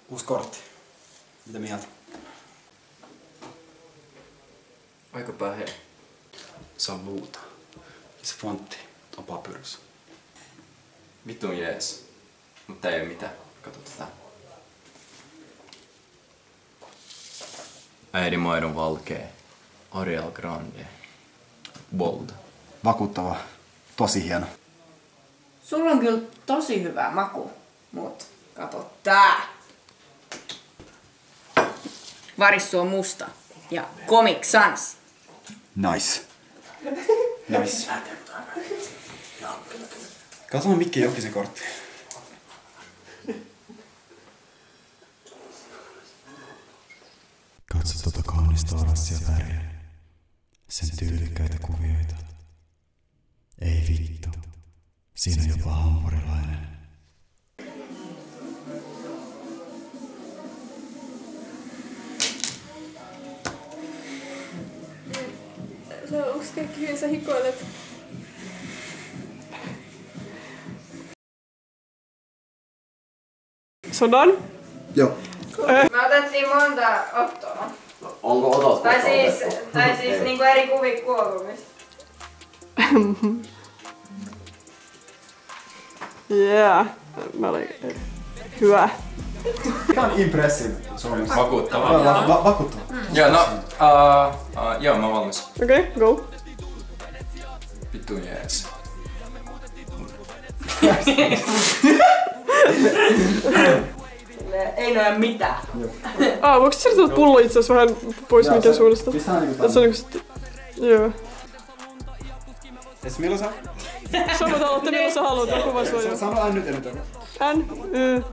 Uusi kortti. Mitä mieltä? Aika päheä. Se on luuta. Se fontti on papyrus. Vitun jees. Mutta ei oo mitään. Kato tätä. Äidin maidon valkee. Arial Grande. Bold. Vakuuttava. Tosi hieno. Sulla on kyllä tosi hyvä maku, mut kato tää. Varissu on musta ja Comic Sans. Nice. Nice. Katsotaan Mikki Jokisen kortti. Katso tuota kaunista orassia väriä. Sen tyylikkäitä kuvioita. Ei vittu. Siinä on jopa hampurilainen. Onks kaikki hyvin, sä hikoilet? Sodan? Joo. Me otettiin monta ottoa. Onko otot? Tai siis niinku eri kuvia kuolumista. Yeah. Mä olin hyvä. Mikä on impressive Suomessa? Vakuuttavaa. Vakuuttava. Joo, no. Joo, mä oon valmis. Okei, go. Vitun jees. Ei noja mitään. Voiko sä tulla pullo itse asiassa vähän pois mikä suunnasta? Pistetään niinku Et se on niinku sit... Joo. Et milloin sä? Sano täällä, että milloin sä haluat tämän kuvan suojaa. Sano N nyt. N, Y.